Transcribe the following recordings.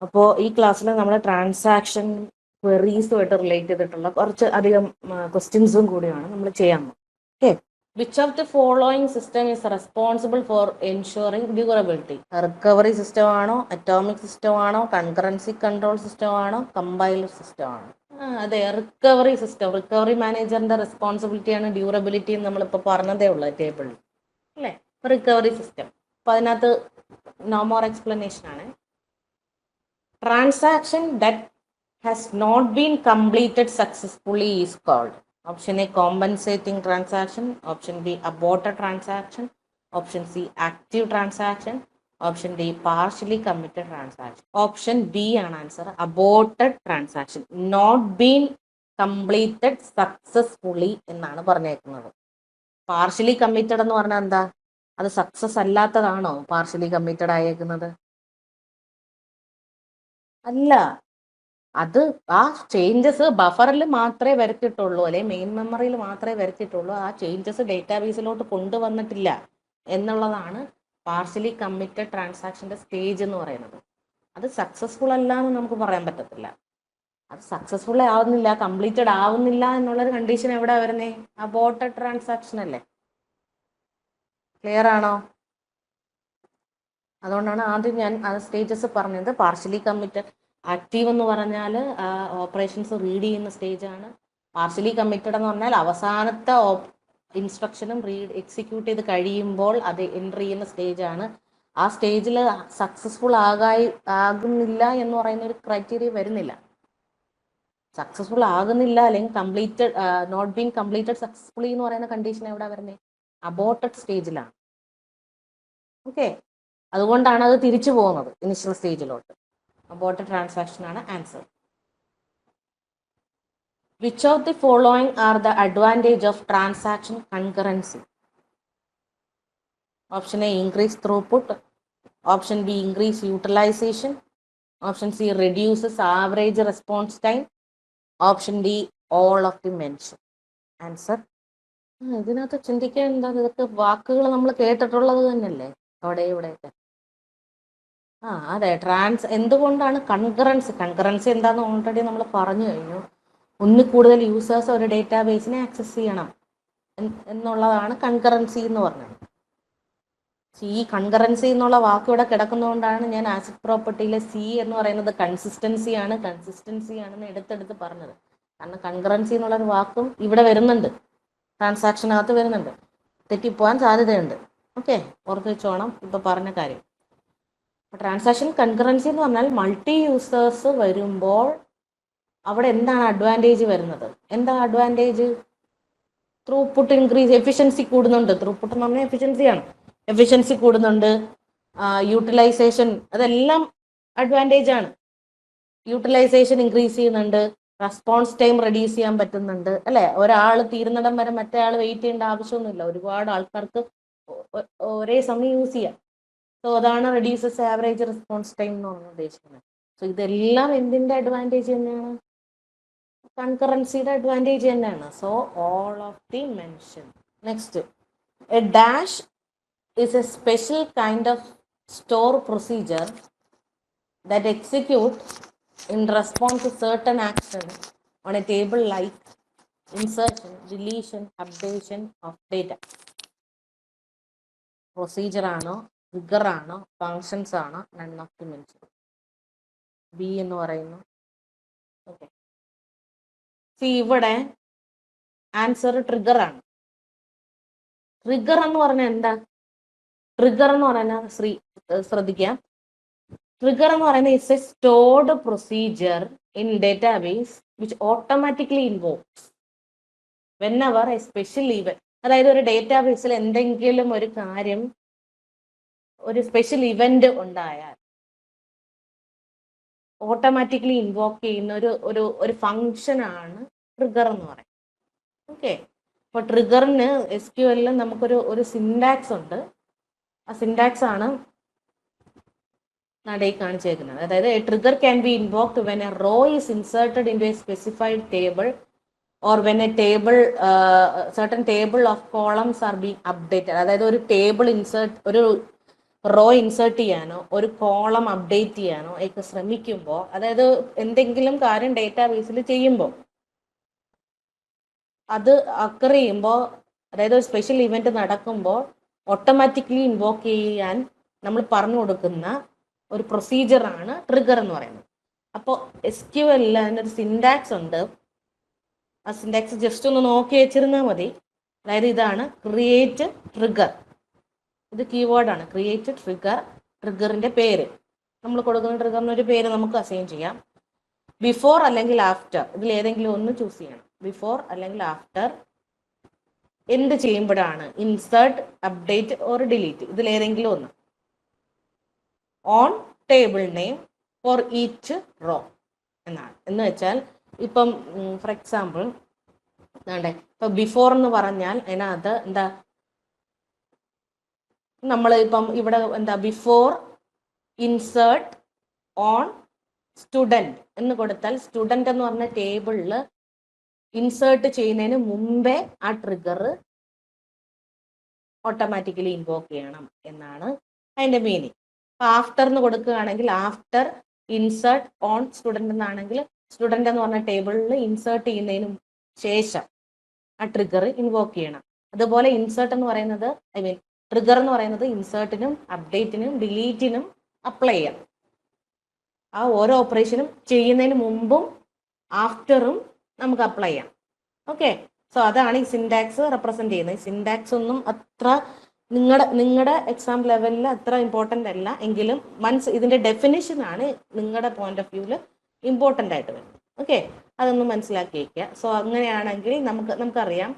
അപ്പോൾ ഈ ക്ലാസ്സിൽ നമ്മൾ ട്രാൻസാക്ഷൻ ക്വറീസുമായിട്ട് റിലേറ്റ് ചെയ്തിട്ടുള്ള കുറച്ച് അധികം ക്വസ്റ്റ്യൻസും കൂടിയാണ് നമ്മൾ ചെയ്യാൻ പോകുന്നത്. Okay, which of the following system is responsible for ensuring durability? Recovery system ആണോ, അറ്റോമിക് സിസ്റ്റം ആണോ, കൺകറൻസി കൺട്രോൾ സിസ്റ്റം ആണോ, കമ്പൈലർ സിസ്റ്റം ആണോ? അതെ, റിക്കവറി സിസ്റ്റം. റിക്കവറി മാനേജറിന്റെ റെസ്പോൺസിബിലിറ്റിയാണ് ഡ്യൂറബിലിറ്റി എന്ന് നമ്മളിപ്പോൾ പറഞ്ഞതേ ഉള്ളൂ ടേബിളിൽ, അല്ലേ? Recovery system. അപ്പോൾ അതിനകത്ത് നോ മോർ എക്സ്പ്ലനേഷൻ ആണ്. Transaction that has not been completed successfully is called option A compensating transaction, option B aborted transaction, option C active transaction, option D partially committed transaction. Option B ആണ് answer, aborted transaction, not been completed successfully എന്നാണ് പറഞ്ഞേക്കുന്നത്. Partially committed എന്ന് പറഞ്ഞാൽ എന്താ? അത് success അല്ലാത്തതാണോ partially committed ആയേക്കുന്നത്? അല്ല, അത് ആ ചേഞ്ചസ് ബഫറിൽ മാത്രമേ വരുത്തിയിട്ടുള്ളൂ, അല്ലെ മെയിൻ മെമ്മറിയിൽ മാത്രമേ വരുത്തിയിട്ടുള്ളൂ. ആ ചേഞ്ചസ് ഡേറ്റാബേസിലോട്ട് കൊണ്ടുവന്നിട്ടില്ല എന്നുള്ളതാണ് പാർഷ്യലി കമ്മിറ്റഡ് ട്രാൻസാക്ഷന്റെ സ്റ്റേജ് എന്ന് പറയുന്നത്. അത് സക്സസ്ഫുൾ അല്ല എന്ന് നമുക്ക് പറയാൻ പറ്റത്തില്ല. അത് സക്സസ്ഫുൾ ആവുന്നില്ല, കംപ്ലീറ്റഡ് ആവുന്നില്ല എന്നുള്ളൊരു കണ്ടീഷൻ എവിടെ വരുന്നേ? അബോർട്ടഡ് ട്രാൻസാക്ഷൻ അല്ലേ? ക്ലിയർ ആണോ? അതുകൊണ്ടാണ് ആദ്യം ഞാൻ ആ സ്റ്റേജസ് പറഞ്ഞത്. പാർഷ്യലി കമ്മിറ്റഡ് ആക്റ്റീവ് എന്ന് പറഞ്ഞാൽ ഓപ്പറേഷൻസ് റീഡ് ചെയ്യുന്ന സ്റ്റേജാണ്. പാർഷ്യലി കമ്മിറ്റഡ് എന്ന് പറഞ്ഞാൽ അവസാനത്തെ ഇൻസ്ട്രക്ഷനും എക്സിക്യൂട്ട് ചെയ്ത് കഴിയുമ്പോൾ അത് എൻട്രി ചെയ്യുന്ന സ്റ്റേജാണ്. ആ സ്റ്റേജിൽ സക്സസ്ഫുൾ ആകുന്നില്ല എന്ന് പറയുന്ന ഒരു ക്രൈറ്റീരിയ വരുന്നില്ല. സക്സസ്ഫുൾ ആകുന്നില്ല അല്ലെങ്കിൽ completed not been completed successfully എന്ന് പറയുന്ന കണ്ടീഷൻ എവിടെ വരുന്നത്? അബോർട്ടഡ് സ്റ്റേജിലാണ്. ഓക്കെ, അതുകൊണ്ടാണ് അത് തിരിച്ചു പോകുന്നത് ഇനിഷ്യൽ സ്റ്റേജിലോട്ട്. അബോർട്ടഡ് ട്രാൻസാക്ഷൻ ആണ് answer. Which of the following are the advantage of transaction concurrency? Option A increase throughput, option B increase utilization, option C reduces average response time, option D all of the mention. Answer ഇതിനകത്ത് ചിന്തിക്കാൻ എന്താ? ഇതൊക്കെ വാക്കുകൾ നമ്മൾ കേട്ടിട്ടുള്ളത് തന്നെയല്ലേ അവിടെ ഇവിടെയൊക്കെ. അതെ, എന്തുകൊണ്ടാണ് കൺകറൻസി എന്താണെന്ന് ഓൾറെഡി നമ്മൾ പറഞ്ഞു കഴിഞ്ഞു. ഒന്നിൽ കൂടുതൽ യൂസേഴ്സ് ഒരു ഡേറ്റാബേസിനെ ആക്സസ് ചെയ്യണം എന്നുള്ളതാണ് കൺകറൻസി എന്ന് പറഞ്ഞത്. ഈ കൺകറൻസി എന്നുള്ള വാക്ക് ഇവിടെ കിടക്കുന്നതുകൊണ്ടാണ് ഞാൻ ആസിഡ് പ്രോപ്പർട്ടിയിലെ സി എന്ന് പറയുന്നത് കൺസിസ്റ്റൻസി ആണെന്ന് എടുത്തെടുത്ത് പറഞ്ഞത്. കാരണം കൺകറൻസി എന്നുള്ളൊരു വാക്കും ഇവിടെ വരുന്നുണ്ട്, ട്രാൻസാക്ഷനകത്ത് വരുന്നുണ്ട്. തെറ്റിപ്പോകാൻ സാധ്യതയുണ്ട്. ഓക്കെ, ഓർത്ത് വെച്ചോണം ഇപ്പോൾ പറഞ്ഞ കാര്യം. ട്രാൻസാക്ഷൻ കൺകറൻസി എന്ന് പറഞ്ഞാൽ മൾട്ടി യൂസേഴ്സ് വരുമ്പോൾ അവിടെ എന്താണ് അഡ്വാൻറ്റേജ് വരുന്നത്? എന്താ അഡ്വാൻറ്റേജ്? ത്രൂപുട്ട് ഇൻക്രീസ്, എഫിഷ്യൻസി കൂടുന്നുണ്ട്. ത്രൂപുട്ട് എന്ന് പറഞ്ഞാൽ എഫിഷ്യൻസിയാണ്. എഫിഷ്യൻസി കൂടുന്നുണ്ട്, യൂട്ടിലൈസേഷൻ, അതെല്ലാം അഡ്വാൻറ്റേജ് ആണ്. യൂട്ടിലൈസേഷൻ ഇൻക്രീസ് ചെയ്യുന്നുണ്ട്, റെസ്പോൺസ് ടൈം റെഡ്യൂസ് ചെയ്യാൻ പറ്റുന്നുണ്ട്, അല്ലേ? ഒരാൾ തീരുന്നിടം വരെ മറ്റേ ആൾ വെയിറ്റ് ചെയ്യേണ്ട ആവശ്യമൊന്നുമില്ല. ഒരുപാട് ആൾക്കാർക്ക് ഒരേ സമയം യൂസ് ചെയ്യാം. സോ അതാണ് റെഡ്യൂസസ് ആവറേജ് റെസ്പോൺസ് ടൈം എന്ന് പറഞ്ഞ് ഉദ്ദേശിക്കുന്നത്. സോ ഇതെല്ലാം എന്തിൻ്റെ അഡ്വാൻറ്റേജ് തന്നെയാണ്? കൺകറൻസിയുടെ അഡ്വാൻറ്റേജ് തന്നെയാണ്. So all of the mention. Next, A dash is a special kind of store procedure that executes in response to certain action on a table like insertion, deletion, updation of data. Procedure ആണോ, trigger ആണോ, functions ആണോ? None of the mention. B എന്ന് പറയുന്നു. Okay, ഇവിടെ answer trigger ആണ്. Trigger എന്ന് പറഞ്ഞാൽ എന്താ? ട്രിഗർ എന്ന് പറയുന്നത് ശ്രദ്ധിക്കാം. ട്രിഗർ എന്ന് പറയുന്നത് it's A stored procedure in database which automatically invokes whenever A special event. അതായത് ഒരു ഡേറ്റാബേസിൽ എന്തെങ്കിലും ഒരു കാര്യം, ഒരു സ്പെഷ്യൽ ഇവന്റ് ഉണ്ടായാൽ ഓട്ടോമാറ്റിക്കലി ഇൻവോക്ക് ചെയ്യുന്ന ഒരു ഫങ്ഷൻ ആണ് ട്രിഗർ എന്ന് പറയുന്നത്. ഓക്കെ, അപ്പോൾ ട്രിഗറിന് SQL നമുക്കൊരു സിൻടാക്സ് ഉണ്ട്. ആ സിൻടാക്സ് ആണ് നടയിൽ കാണിച്ചേക്കുന്നത്. അതായത് a trigger can be invoked when a row is inserted into a specified table or when a table certain table of columns are being updated. അതായത് ഒരു ടേബിൾ റോ ഇൻസേർട്ട് ചെയ്യാനോ ഒരു കോളം അപ്ഡേറ്റ് ചെയ്യാനോ ഒക്കെ ശ്രമിക്കുമ്പോൾ, അതായത് എന്തെങ്കിലും കാര്യം ഡേറ്റാബേസിൽ ചെയ്യുമ്പോൾ, അത് അക്കർ ചെയ്യുമ്പോൾ, അതായത് ഒരു സ്പെഷ്യൽ ഇവന്റ് നടക്കുമ്പോൾ ഓട്ടോമാറ്റിക്കലി ഇൻവോക്ക് ചെയ്യാൻ നമ്മൾ പറഞ്ഞു കൊടുക്കുന്ന ഒരു പ്രൊസീജിയറാണ് ട്രിഗർ എന്ന് പറയുന്നത്. അപ്പോൾ SQL അതിനൊരു സിൻടാക്സ് ഉണ്ട്. ആ സിൻടാക്സ് ജസ്റ്റ് ഒന്ന് നോക്കി വെച്ചിരുന്നാൽ മതി. അതായത് ഇതാണ് ക്രിയേറ്റ് ട്രിഗർ. ഇത് കീവേഡാണ്, ക്രിയേറ്റ് ട്രിഗർ. ട്രിഗറിന്റെ പേര് നമ്മൾ കൊടുക്കുന്ന ട്രിഗറിനൊരു പേര് നമുക്ക് അസൈൻ ചെയ്യാം. ബിഫോർ അല്ലെങ്കിൽ ആഫ്റ്റർ, ഇതിൽ ഏതെങ്കിലും ഒന്ന് ചൂസ് ചെയ്യണം. ബിഫോർ അല്ലെങ്കിൽ ആഫ്റ്റർ എന്ത് ചെയ്യുമ്പോഴാണ്? ഇൻസേർട്ട്, അപ്ഡേറ്റ് ഓർ ഡിലീറ്റ്, ഇതിൽ ഏതെങ്കിലും ഒന്ന്. On table name for each raw എന്നാണ്. എന്ന് വെച്ചാൽ ഇപ്പം ഫോർ എക്സാമ്പിൾ വേണ്ടേ, ഇപ്പൊ ബിഫോർ എന്ന് പറഞ്ഞാൽ അതിനകത്ത് എന്താ, നമ്മൾ ഇപ്പം ഇവിടെ എന്താ ബിഫോർ ഇൻസേർട്ട് ഓൺ സ്റ്റുഡൻറ് എന്ന് കൊടുത്താൽ, സ്റ്റുഡൻറ് എന്ന് പറഞ്ഞ ടേബിളിൽ ഇൻസേർട്ട് ചെയ്യുന്നതിന് മുമ്പേ ആ ട്രിഗർ ഓട്ടോമാറ്റിക്കലി ഇൻവോക്ക് ചെയ്യണം എന്നാണ് അതിന്റെ മീനിങ്. അപ്പൊ ആഫ്റ്റർ എന്ന് കൊടുക്കുകയാണെങ്കിൽ ആഫ്റ്റർ ഇൻസേർട്ട് ഓൺ സ്റ്റുഡൻറ് എന്നാണെങ്കിൽ, സ്റ്റുഡൻറ് എന്ന് പറഞ്ഞ ടേബിളിൽ ഇൻസേർട്ട് ചെയ്യുന്നതിനും ശേഷം ആ ട്രിഗർ ഇൻവോക്ക് ചെയ്യണം. അതുപോലെ ഇൻസേർട്ട് എന്ന് പറയുന്നത്, ഐ മീൻ ട്രിഗർ എന്ന് പറയുന്നത് ഇൻസേർട്ടിനും അപ്ഡേറ്റിനും ഡിലീറ്റിനും അപ്ലൈ ചെയ്യാം. ആ ഓരോ ഓപ്പറേഷനും ചെയ്യുന്നതിന് മുമ്പും ആഫ്റ്ററും നമുക്ക് അപ്ലൈ ചെയ്യാം. ഓക്കെ, സോ അതാണ് ഈ സിൻടാക്സ് റെപ്രസെന്റ് ചെയ്യുന്നത്. ഈ സിൻടാക്സ് ഒന്നും അത്ര നിങ്ങളുടെ എക്സാം ലെവലിൽ അത്ര ഇമ്പോർട്ടൻ്റ് അല്ല എങ്കിലും ഇതിന്റെ ഡെഫിനിഷൻ ആണ് നിങ്ങളുടെ പോയിന്റ് ഓഫ് വ്യൂവിൽ ഇമ്പോർട്ടൻ്റ് ആയിട്ട് വരുന്നത്. ഓക്കെ, അതൊന്ന് മനസ്സിലാക്കി വയ്ക്കുക. സോ അങ്ങനെയാണെങ്കിൽ നമുക്കറിയാം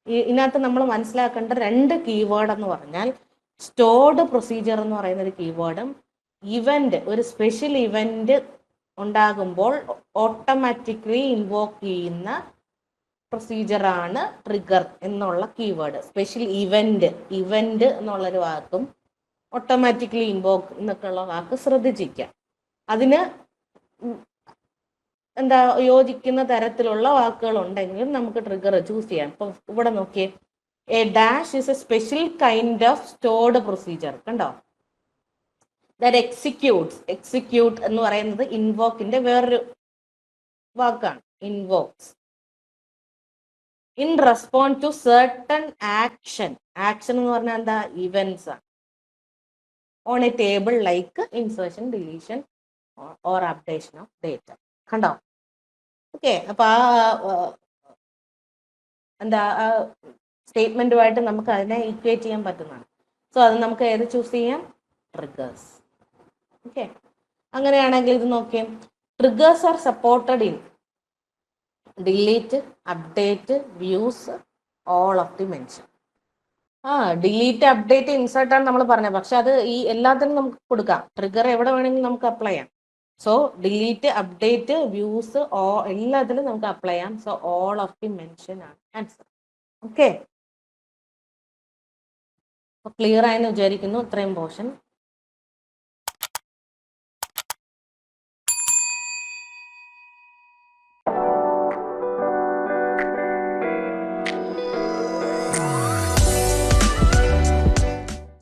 ഇതിനകത്ത് നമ്മൾ മനസ്സിലാക്കേണ്ട രണ്ട് കീവേഡ് എന്ന് പറഞ്ഞാൽ, സ്റ്റോർഡ് പ്രൊസീജിയർ എന്ന് പറയുന്ന ഒരു കീവേഡും, ഇവന്റ്, ഒരു സ്പെഷ്യൽ ഇവന്റ് ഉണ്ടാകുമ്പോൾ ഓട്ടോമാറ്റിക്കലി ഇൻവോക്ക് ചെയ്യുന്ന പ്രൊസീജിയറാണ് ട്രിഗർ എന്നുള്ള കീവേഡ്. സ്പെഷ്യൽ ഇവന്റ് എന്നുള്ളൊരു വാക്കും ഓട്ടോമാറ്റിക്കലി ഇൻവോക്ക് എന്നൊക്കെയുള്ള വാക്ക് ശ്രദ്ധിച്ചിരിക്കുക. അതിന് എന്താ യോജിക്കുന്ന തരത്തിലുള്ള വാക്കുകൾ ഉണ്ടെങ്കിൽ നമുക്ക് ട്രിഗർ ചൂസ് ചെയ്യാം. ഇപ്പൊ ഇവിടെ നോക്കിയേ, A dash is a special kind of stored procedure. കണ്ടോ, ദാറ്റ് എക്സിക്യൂട്ട് എന്ന് പറയുന്നത് ഇൻവോക്കിന്റെ വേറൊരു വാക്കാണ്, invokes. In respond to certain action എന്ന് പറഞ്ഞാൽ എന്താ, ഇവന്റ്സ് ആണ്. On a table like insertion, deletion or updation of data. കണ്ടോ? ഓക്കെ, അപ്പൊ എന്താ സ്റ്റേറ്റ്മെന്റുമായിട്ട് നമുക്ക് അതിനെ ഈക്വേറ്റ് ചെയ്യാൻ പറ്റുന്നതാണ്. സോ അത് നമുക്ക് ഏത് ചൂസ് ചെയ്യാം? ട്രിഗേഴ്സ്. ഓക്കെ, അങ്ങനെയാണെങ്കിൽ ഇത് നോക്കിയേ, triggers are supported in delete, update, views, all of the mention. Delete, update, insert ആണ് നമ്മൾ പറഞ്ഞത്. പക്ഷെ അത് ഈ എല്ലാത്തിനും നമുക്ക് കൊടുക്കാം. ട്രിഗർ എവിടെ വേണമെങ്കിലും നമുക്ക് അപ്ലൈ ചെയ്യാം. സോ ഡിലീറ്റ്, അപ്ഡേറ്റ്, വ്യൂസ് എല്ലാത്തിലും നമുക്ക് അപ്ലൈ ചെയ്യാം. So all of the mention ആണ് ആൻസർ. ഓക്കെ, ക്ലിയർ ആയെന്ന് വിചാരിക്കുന്നു ഇത്രയും പോർഷൻ.